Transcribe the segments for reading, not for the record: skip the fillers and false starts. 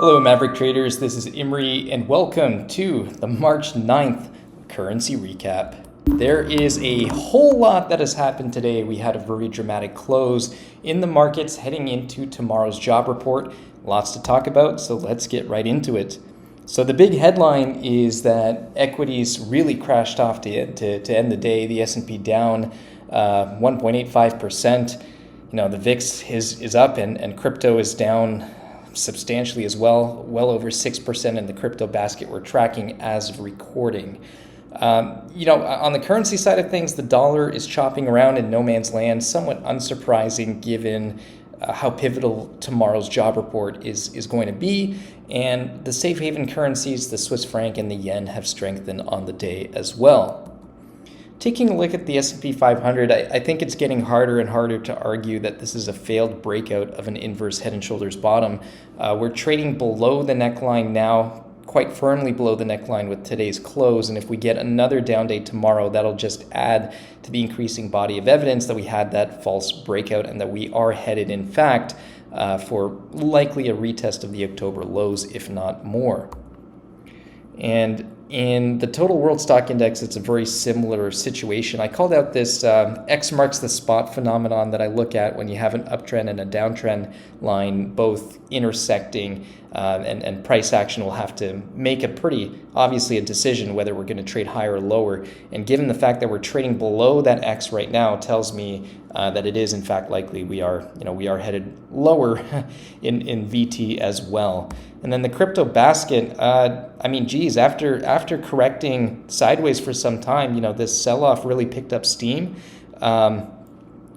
Hello Maverick traders, this is Imri and welcome to the March 9th currency recap. There is a whole lot that has happened today. We had a very dramatic close in the markets heading into tomorrow's job report. Lots to talk about, so let's get right into it. So the big headline is that equities really crashed off to end the day. The S&P down 1.85%. The VIX is up and crypto is down substantially as well over 6% in the crypto basket we're tracking as of recording. On the currency side of things, the dollar is chopping around in no man's land, somewhat unsurprising given how pivotal tomorrow's job report is going to be. And the safe haven currencies, the Swiss franc and the yen, have strengthened on the day as well. Taking a look at the S&P 500, I think it's getting harder and harder to argue that this is a failed breakout of an inverse head and shoulders bottom. We're trading below the neckline now, quite firmly below the neckline with today's close. And if we get another down day tomorrow, that'll just add to the increasing body of evidence that we had that false breakout and that we are headed, in fact, for likely a retest of the October lows, if not more. And in the total world stock index, it's a very similar situation. I called out this X marks the spot phenomenon that I look at when you have an uptrend and a downtrend line both intersecting, and price action will have to make obviously a decision whether we're going to trade higher or lower. And given the fact that we're trading below that X right now tells me that it is in fact likely we are headed lower in VT as well. And then the crypto basket, after correcting sideways for some time, this sell-off really picked up steam. I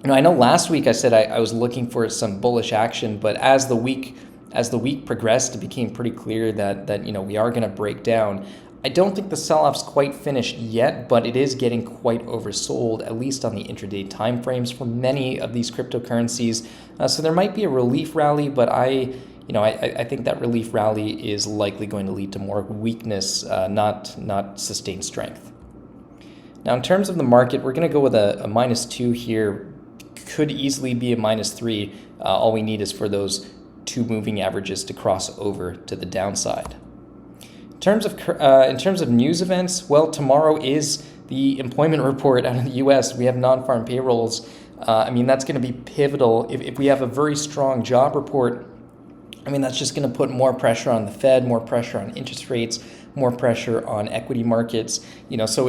know last week I said I was looking for some bullish action, but as the week progressed, it became pretty clear that we are going to break down. I don't think the sell-off's quite finished yet, but it is getting quite oversold, at least on the intraday timeframes for many of these cryptocurrencies. So there might be a relief rally, but I think that relief rally is likely going to lead to more weakness, not sustained strength. Now, in terms of the market, we're going to go with a -2 here. Could easily be a -3. All we need is for those two moving averages to cross over to the downside. In terms of news events, well, tomorrow is the employment report out of the U.S. We have non-farm payrolls. That's going to be pivotal. If we have a very strong job report, that's just going to put more pressure on the Fed, more pressure on interest rates, more pressure on equity markets. So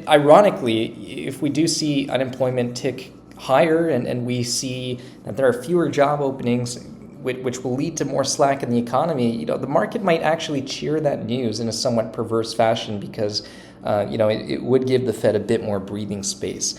ironically, if we do see unemployment tick higher and we see that there are fewer job openings, which will lead to more slack in the economy, the market might actually cheer that news in a somewhat perverse fashion because, it would give the Fed a bit more breathing space.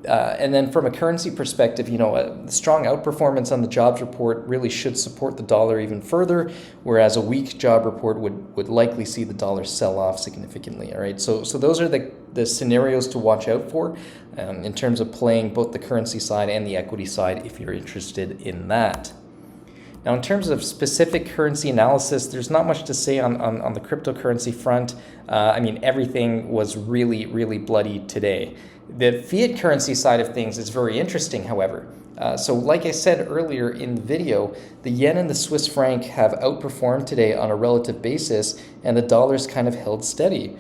And then from a currency perspective, a strong outperformance on the jobs report really should support the dollar even further, whereas a weak job report would likely see the dollar sell off significantly. All right, so those are the scenarios to watch out for in terms of playing both the currency side and the equity side if you're interested in that. Now, in terms of specific currency analysis, there's not much to say on the cryptocurrency front. Everything was really, really bloody today. The fiat currency side of things is very interesting, however. So like I said earlier in the video, the yen and the Swiss franc have outperformed today on a relative basis, and the dollar's kind of held steady.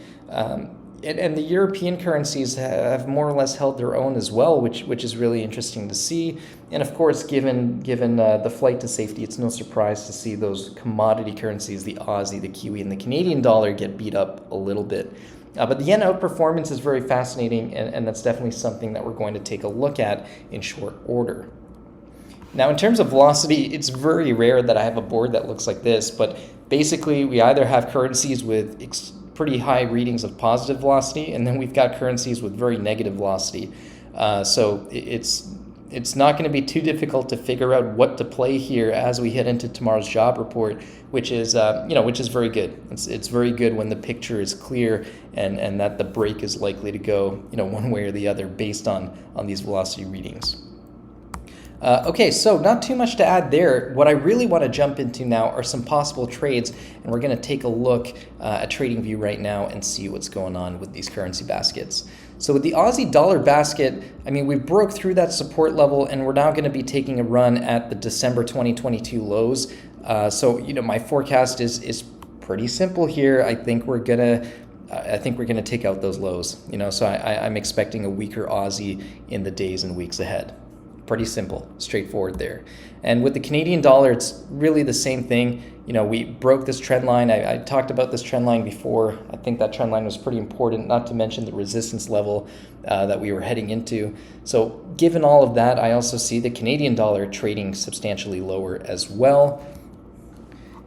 And the European currencies have more or less held their own as well, which is really interesting to see. And of course, given the flight to safety, it's no surprise to see those commodity currencies, the Aussie, the Kiwi, and the Canadian dollar get beat up a little bit. But the yen outperformance is very fascinating, and that's definitely something that we're going to take a look at in short order. Now, in terms of velocity, it's very rare that I have a board that looks like this, but basically we either have currencies with pretty high readings of positive velocity, and then we've got currencies with very negative velocity. So it's not going to be too difficult to figure out what to play here as we head into tomorrow's job report, which is very good. It's very good when the picture is clear and that the break is likely to go one way or the other based on these velocity readings. Okay, so not too much to add there. What I really want to jump into now are some possible trades, and we're going to take a look at TradingView right now and see what's going on with these currency baskets. So with the Aussie dollar basket, I mean, we broke through that support level and we're now going to be taking a run at the December 2022 lows. So, my forecast is pretty simple here. I think we're gonna take out those lows. So I'm expecting a weaker Aussie in the days and weeks ahead. Pretty simple, straightforward there. And with the Canadian dollar, it's really the same thing. We broke this trend line. I talked about this trend line before. I think that trend line was pretty important, not to mention the resistance level that we were heading into. So given all of that, I also see the Canadian dollar trading substantially lower as well.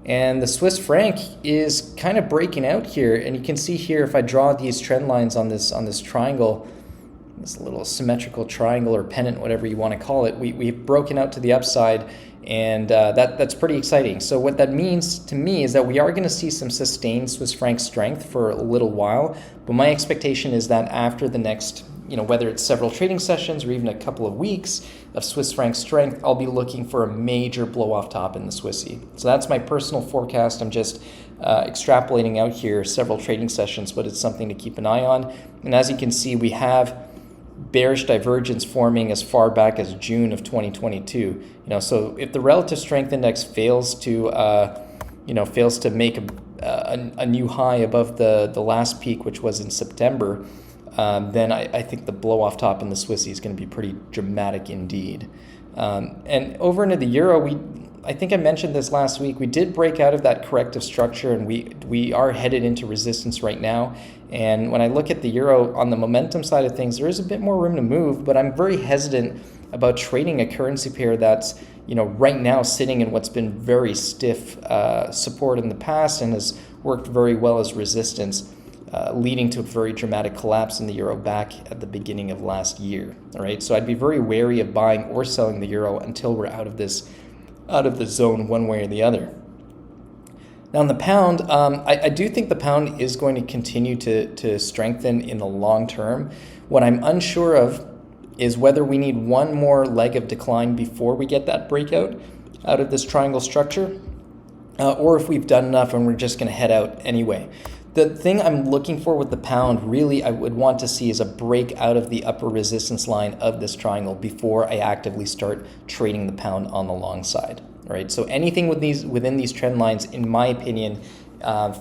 And the Swiss franc is kind of breaking out here. And you can see here, if I draw these trend lines on this triangle, this little symmetrical triangle or pennant, whatever you want to call it, we've broken out to the upside, and that's pretty exciting. So what that means to me is that we are going to see some sustained Swiss franc strength for a little while, but my expectation is that after the next, whether it's several trading sessions or even a couple of weeks of Swiss franc strength, I'll be looking for a major blow off top in the Swissy. So that's my personal forecast. I'm just extrapolating out here several trading sessions, but it's something to keep an eye on. And as you can see, we have bearish divergence forming as far back as June of 2022. So if the relative strength index fails to make a new high above the last peak, which was in September, then I think the blow off top in the Swissy is going to be pretty dramatic indeed. And over into the euro, I think I mentioned this last week, we did break out of that corrective structure, and we are headed into resistance right now. And when I look at the euro on the momentum side of things, there is a bit more room to move, but I'm very hesitant about trading a currency pair that's right now sitting in what's been very stiff support in the past and has worked very well as resistance, leading to a very dramatic collapse in the euro back at the beginning of last year. All right, so I'd be very wary of buying or selling the euro until we're out of the zone one way or the other. Now on the pound, I do think the pound is going to continue to strengthen in the long term. What I'm unsure of is whether we need one more leg of decline before we get that breakout out of this triangle structure, or if we've done enough and we're just going to head out anyway. The thing I'm looking for with the pound, really, I would want to see is a break out of the upper resistance line of this triangle before I actively start trading the pound on the long side. All right, so anything within these trend lines, in my opinion,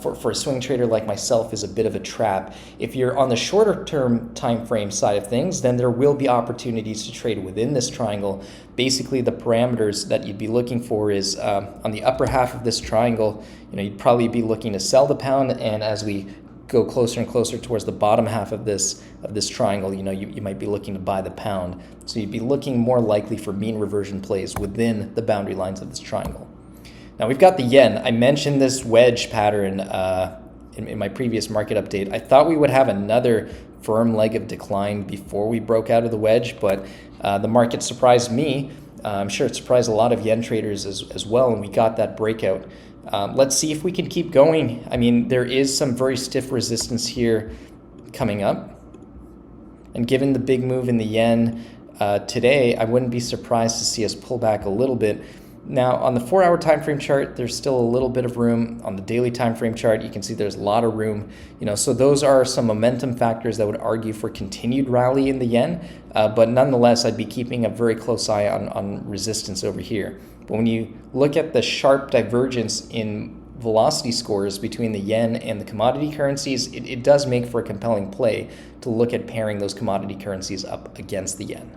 for a swing trader like myself, is a bit of a trap. If you're on the shorter term time frame side of things, then there will be opportunities to trade within this triangle. Basically, the parameters that you'd be looking for is on the upper half of this triangle, you'd probably be looking to sell the pound, and as we go closer and closer towards the bottom half of this triangle, you might be looking to buy the pound. So you'd be looking more likely for mean reversion plays within the boundary lines of this triangle. Now we've got the yen. I mentioned this wedge pattern in my previous market update. I thought we would have another firm leg of decline before we broke out of the wedge, but the market surprised me. I'm sure it surprised a lot of yen traders as well, and we got that breakout. Let's see if we can keep going. I mean, there is some very stiff resistance here coming up. And given the big move in the yen today, I wouldn't be surprised to see us pull back a little bit. Now, on the 4-hour time frame chart, there's still a little bit of room. On the daily time frame chart, you can see there's a lot of room. So those are some momentum factors that would argue for continued rally in the yen. But nonetheless, I'd be keeping a very close eye on resistance over here. But when you look at the sharp divergence in velocity scores between the yen and the commodity currencies, it does make for a compelling play to look at pairing those commodity currencies up against the yen.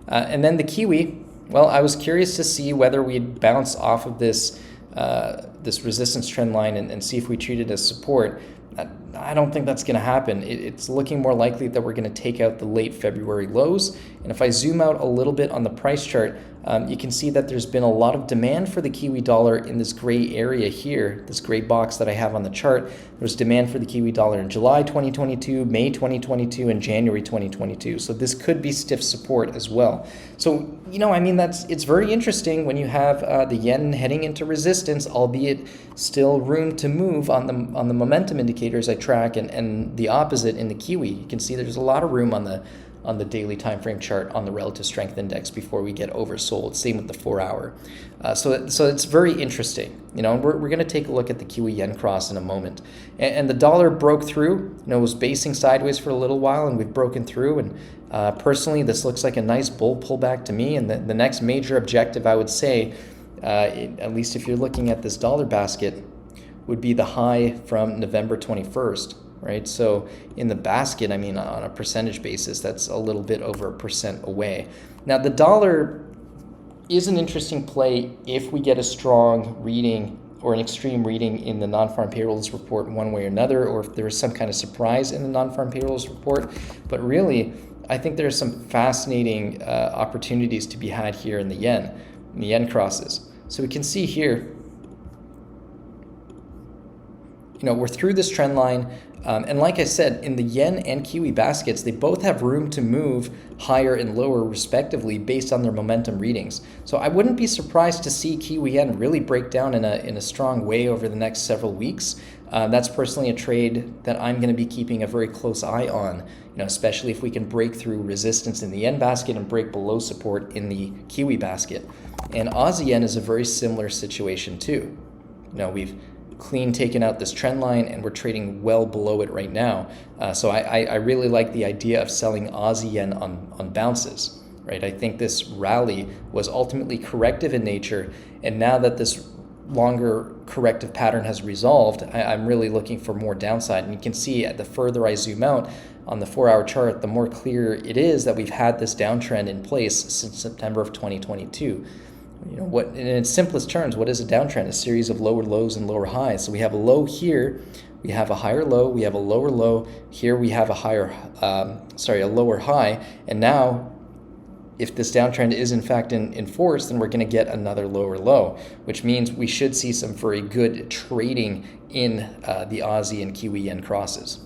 And then the Kiwi, well, I was curious to see whether we'd bounce off of this resistance trend line and see if we treat it as support. I don't think that's going to happen. It's looking more likely that we're going to take out the late February lows. And if I zoom out a little bit on the price chart, you can see that there's been a lot of demand for the Kiwi dollar in this gray area here, this gray box that I have on the chart. There's demand for the Kiwi dollar in July 2022, May 2022, and January 2022. So this could be stiff support as well. So, it's very interesting when you have the yen heading into resistance, albeit still room to move on the momentum indicators I track, and the opposite in the Kiwi. You can see there's a lot of room on the daily time frame chart on the relative strength index before we get oversold. Same with the 4 hour. So it's very interesting, you know. And we're going to take a look at the Kiwi yen cross in a moment. And the dollar broke through, you know, was basing sideways for a little while, and we've broken through. And personally, this looks like a nice bull pullback to me. And the next major objective, I would say, at least if you're looking at this dollar basket, would be the high from November 21st. Right, so in the basket, I mean, on a percentage basis, that's a little bit over 1% away. Now, the dollar is an interesting play if we get a strong reading or an extreme reading in the non-farm payrolls report one way or another, or if there is some kind of surprise in the non-farm payrolls report. But really, I think there are some fascinating opportunities to be had here in the yen crosses. So we can see here, you know, we're through this trend line. And like I said, in the yen and Kiwi baskets, they both have room to move higher and lower respectively based on their momentum readings. So I wouldn't be surprised to see Kiwi yen really break down in a strong way over the next several weeks. That's personally a trade that I'm going to be keeping a very close eye on, you know, especially if we can break through resistance in the yen basket and break below support in the Kiwi basket. And Aussie yen is a very similar situation too. You know, we've clean taken out this trend line and we're trading well below it right now. So I really like the idea of selling Aussie yen on bounces, right? I think this rally was ultimately corrective in nature, and now that this longer corrective pattern has resolved, I'm really looking for more downside. And you can see the further I zoom out on the 4 hour chart, the more clear it is that we've had this downtrend in place since September of 2022. You know, what in its simplest terms, what is a downtrend? A series of lower lows and lower highs. So we have a low here, we have a higher low, we have a lower low here, we have a lower high, and now if this downtrend is in fact in force, then we're going to get another lower low, which means we should see some very good trading in the Aussie and Kiwi yen crosses.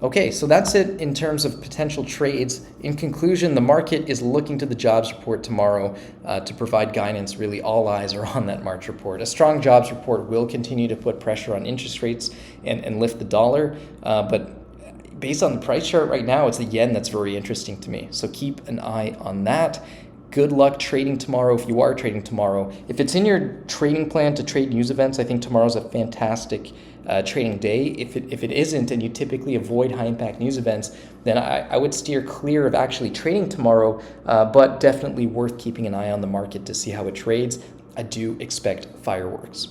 Okay, so that's it in terms of potential trades. In conclusion, the market is looking to the jobs report tomorrow to provide guidance. Really, all eyes are on that March report. A strong jobs report will continue to put pressure on interest rates and lift the dollar. But based on the price chart right now, it's the yen that's very interesting to me. So keep an eye on that. Good luck trading tomorrow if you are trading tomorrow. If it's in your trading plan to trade news events, I think tomorrow's a fantastic trading day. If it isn't, and you typically avoid high impact news events, then I would steer clear of actually trading tomorrow, but definitely worth keeping an eye on the market to see how it trades. I do expect fireworks.